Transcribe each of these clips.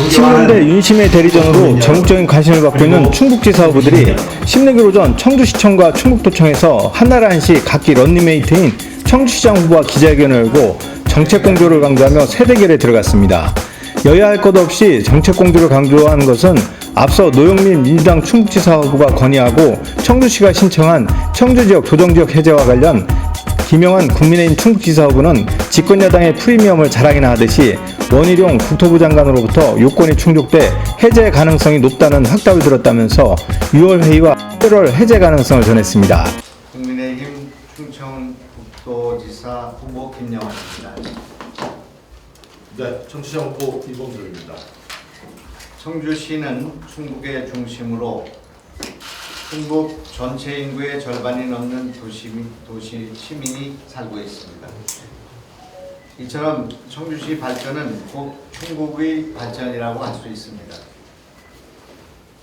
10년대 윤심의 대리전으로 전국적인 관심을 받고 있는 충북지사 후보들이 16일 오전 청주시청과 충북도청에서 한나라 한시 각기 런닝메이트인 청주시장 후보와 기자회견을 열고 정책 공조를 강조하며 세대결에 들어갔습니다. 여야 할 것 없이 정책 공조를 강조하는 것은 앞서 노영민 민주당 충북지사 후보가 건의하고 청주시가 신청한 청주지역 조정지역 해제와 관련 김영환 국민의힘 충북지사 후보는 집권여당의 프리미엄을 자랑이나 하듯이 원희룡 국토부 장관으로부터 요건이 충족돼 해제 가능성이 높다는 확답을 들었다면서 6월 회의와 8월 해제 가능성을 전했습니다. 국민의힘 충청북도지사 후보 김영환입니다. 네, 청취자 후보 이범석입니다. 청주시는 충북의 중심으로 충북 전체 인구의 절반이 넘는 도시 시민이 살고 있습니다. 이처럼 청주시 발전은 곧 충북의 발전이라고 할 수 있습니다.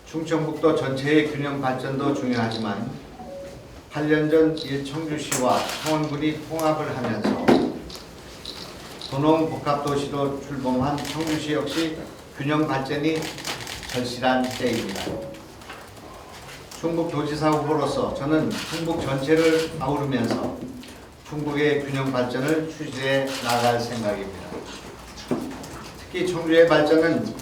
충청북도 전체의 균형 발전도 중요하지만 8년 전 옛 청주시와 창원군이 통합을 하면서 도농복합도시로 출범한 청주시 역시 균형 발전이 절실한 때입니다. 충북도지사 후보로서 저는 충북 전체를 아우르면서 충북의 균형 발전을 추진해 나갈 생각입니다. 특히 청주의 발전은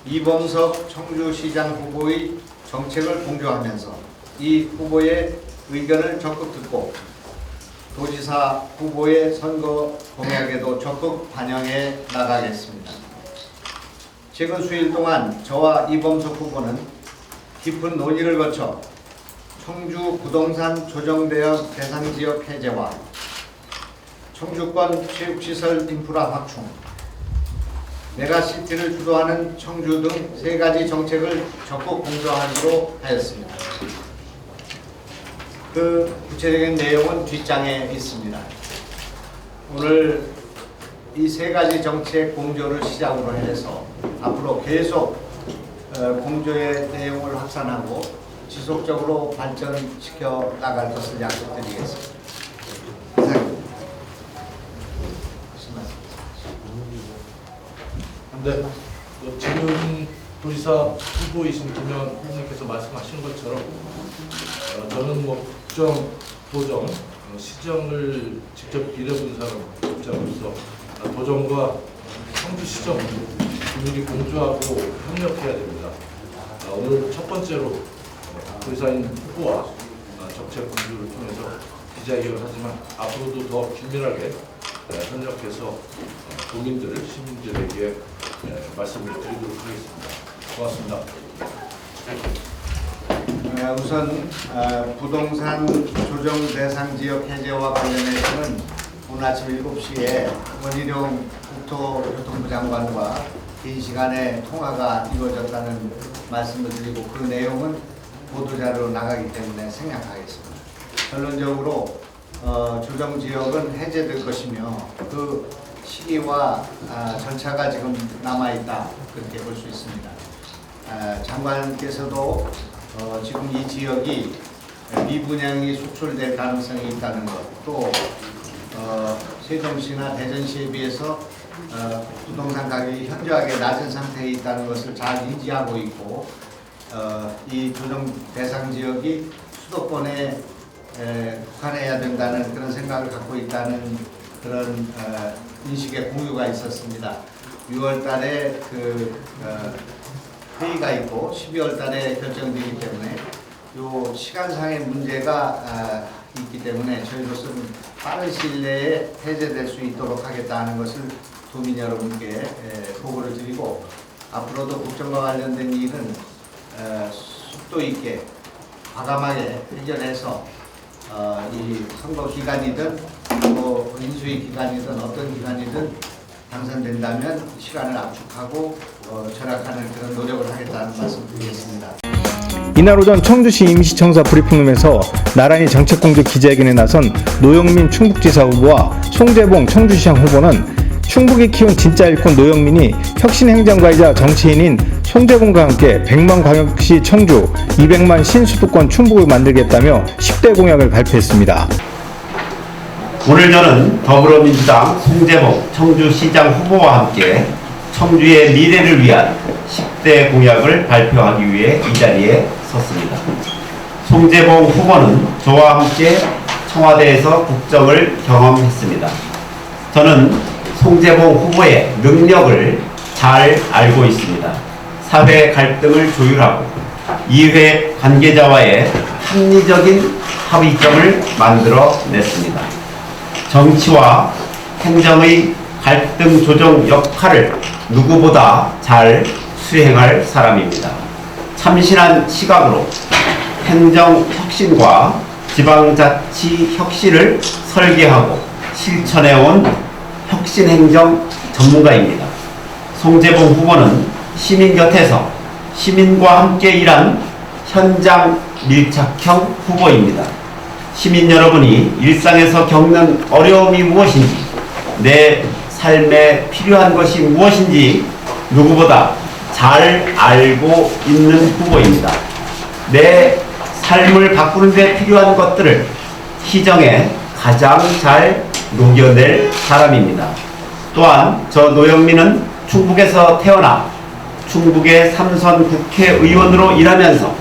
이범석 청주시장 후보의 정책을 공조하면서 이 후보의 의견을 적극 듣고 도지사 후보의 선거 공약에도 적극 반영해 나가겠습니다. 최근 수일 동안 저와 이범석 후보는 깊은 논의를 거쳐 청주 부동산 조정대역 대상지역 해제와 청주권 체육시설 인프라 확충, 메가시티를 주도하는 청주 등 3가지 정책을 적극 공조하기로 하였습니다. 그 구체적인 내용은 뒷장에 있습니다. 오늘 이 3가지 정책 공조를 시작으로 해서 앞으로 계속 공조의 내용을 확산하고 지속적으로 발전시켜 나갈 것을 약속드리겠습니다. 네, 지금 도지사 후보이신 김영환 후보님께서 말씀하신 것처럼 저는 국정, 도정, 시정을 직접 일해본 사람 입장으로서 도정과 청주시정 긴밀히 공조하고 협력해야 됩니다. 오늘 첫 번째로 도지사인 후보와 정책 공조를 통해서 기자회견을 하지만 앞으로도 더 긴밀하게 협력해서 도민들, 시민들에게 말씀을 드리도록 하겠습니다. 고맙습니다. 우선 부동산 조정 대상 지역 해제와 관련해서는 오늘 아침 7시에 원희룡 국토교통부 장관과 긴 시간에 통화가 이루어졌다는 말씀을 드리고 그 내용은 보도자료로 나가기 때문에 생략하겠습니다. 결론적으로 조정지역은 해제될 것이며 그 시기와 절차가 지금 남아있다 그렇게 볼 수 있습니다. 장관께서도 지금 이 지역이 미분양이 속출될 가능성이 있다는 것, 또 세종시나 대전시에 비해서 부동산 가격이 현저하게 낮은 상태에 있다는 것을 잘 인지하고 있고 이 조정 대상 지역이 수도권에 국한해야 된다는 그런 생각을 갖고 있다는 그런 인식의 공유가 있었습니다. 6월 달에 회의가 있고 12월 달에 결정되기 때문에 요 시간상의 문제가 있기 때문에 저희로서는 빠른 시일 내에 해제될 수 있도록 하겠다는 것을 도민 여러분께 보고를 드리고 앞으로도 국정과 관련된 일은 속도 있게 과감하게 해결해서 이 선거 기간이든 뭐 인수위 기간이든 어떤 기간이든 당선된다면 시간을 압축하고 절약하는 그런 노력을 하겠다는 말씀 드리겠습니다. 이날 오전 청주시 임시청사 브리핑룸에서 나란히 정책공조 기자회견에 나선 노영민 충북지사 후보와 송재봉 청주시장 후보는 충북이 키운 진짜 일꾼 노영민이 혁신행정가이자 정치인인 송재봉과 함께 100만 광역시 청주, 200만 신수도권 충북을 만들겠다며 10대 공약을 발표했습니다. 오늘 저는 더불어민주당 송재봉 청주시장 후보와 함께 청주의 미래를 위한 10대 공약을 발표하기 위해 이 자리에 섰습니다. 송재봉 후보는 저와 함께 청와대에서 국정을 경험했습니다. 저는 송재봉 후보의 능력을 잘 알고 있습니다. 사회 갈등을 조율하고 이회 관계자와의 합리적인 합의점을 만들어냈습니다. 정치와 행정의 갈등 조정 역할을 누구보다 잘 수행할 사람입니다. 참신한 시각으로 행정 혁신과 지방자치 혁신을 설계하고 실천해온 혁신행정 전문가입니다. 송재봉 후보는 시민 곁에서 시민과 함께 일한 현장 밀착형 후보입니다. 시민 여러분이 일상에서 겪는 어려움이 무엇인지, 내 삶에 필요한 것이 무엇인지 누구보다 잘 알고 있는 후보입니다. 내 삶을 바꾸는 데 필요한 것들을 시정에 가장 잘 녹여낼 사람입니다. 또한 저 노영민은 충북에서 태어나 충북의 3선 국회의원으로 일하면서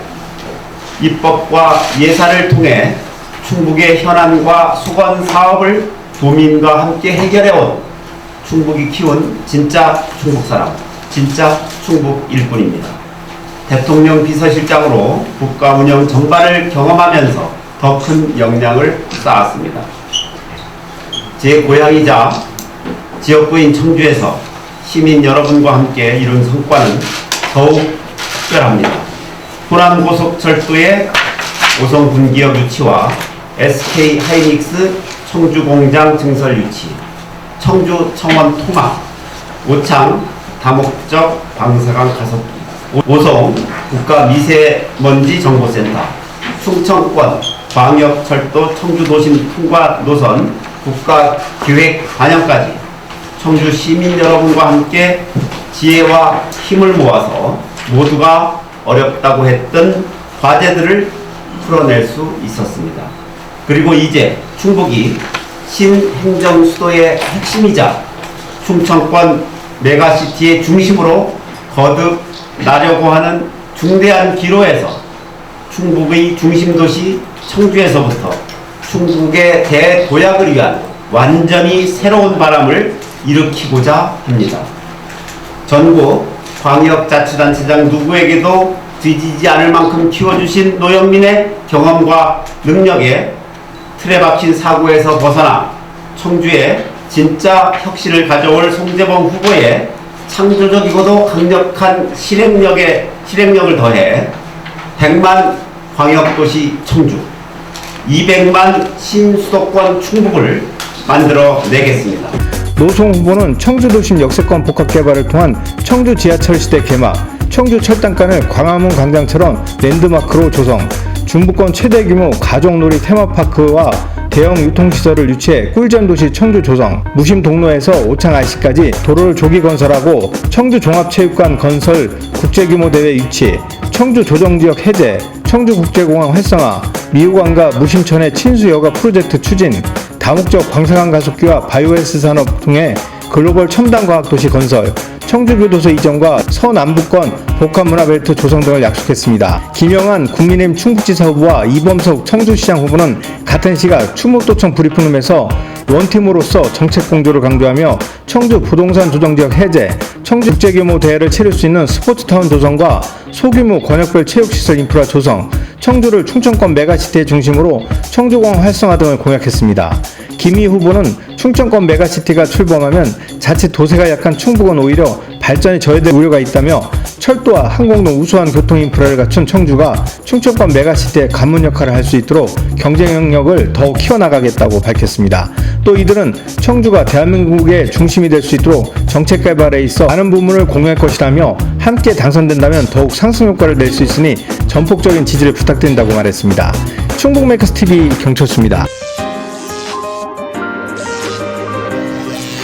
입법과 예산을 통해 충북의 현안과 수건 사업을 도민과 함께 해결해온 충북이 키운 진짜 충북 사람, 진짜 충북 일꾼입니다. 대통령 비서실장으로 국가 운영 전반을 경험하면서 더 큰 역량을 쌓았습니다. 제 고향이자 지역구인 청주에서 시민 여러분과 함께 이룬 성과는 더욱 특별합니다. 호남고속철도의 오송분기역 유치와 SK 하이닉스 청주공장 증설 유치, 청주 청원 통합, 오창 다목적 방사강 가속기, 오송 국가미세먼지 정보센터, 충청권 광역철도 청주도심 통과 노선 국가기획 반영까지 청주 시민 여러분과 함께 지혜와 힘을 모아서 모두가 어렵다고 했던 과제들을 풀어낼 수 있었습니다. 그리고 이제 충북이 신행정 수도의 핵심이자 충청권 메가시티의 중심으로 거듭 나려고 하는 중대한 기로에서 충북의 중심도시 청주에서부터 충북의 대도약을 위한 완전히 새로운 바람을 일으키고자 합니다. 전국 광역자치단체장 누구에게도 뒤지지 않을 만큼 키워주신 노영민의 경험과 능력에 틀에 박힌 사고에서 벗어나 청주에 진짜 혁신을 가져올 송재봉 후보의 창조적이고도 강력한 실행력을 더해 100만 광역도시 청주, 200만 신수도권 충북을 만들어내겠습니다. 노송 후보는 청주도심 역세권 복합 개발을 통한 청주 지하철 시대 개막, 청주 철단간을 광화문 광장처럼 랜드마크로 조성, 중부권 최대 규모 가족놀이 테마파크와 대형 유통시설을 유치해 꿀잼 도시 청주 조성, 무심 동로에서 오창 IC까지 도로를 조기 건설하고 청주 종합체육관 건설 국제규모 대회 유치, 청주 조정지역 해제, 청주국제공항 활성화, 미우강과 무심천의 친수여가 프로젝트 추진, 다목적 광사강 가속기와 바이오에스 산업 통해 글로벌 첨단 과학도시 건설, 청주교도소 이전과 서남부권 복합문화벨트 조성 등을 약속했습니다. 김영한 국민의힘 충북지사 후보와 이범석 청주시장 후보는 같은 시각 충북도청 브리핑룸에서 원팀으로서 정책 공조를 강조하며 청주 부동산 조정지역 해제, 청주 국제규모 대회를 치를 수 있는 스포츠타운 조성과 소규모 권역별 체육시설 인프라 조성, 청주를 충청권 메가시티의 중심으로 청주공항 활성화 등을 공약했습니다. 김희 후보는 충청권 메가시티가 출범하면 자칫 도세가 약한 충북은 오히려 발전이 저해될 우려가 있다며 철도와 항공 등 우수한 교통 인프라를 갖춘 청주가 충청권 메가시티의 관문 역할을 할 수 있도록 경쟁 영역을 더욱 키워나가겠다고 밝혔습니다. 또 이들은 청주가 대한민국의 중심이 될 수 있도록 정책 개발에 있어 많은 부분을 공유할 것이라며 함께 당선된다면 더욱 상승 효과를 낼 수 있으니 전폭적인 지지를 부탁드린다고 말했습니다. 충북 메가스TV 경철수입니다.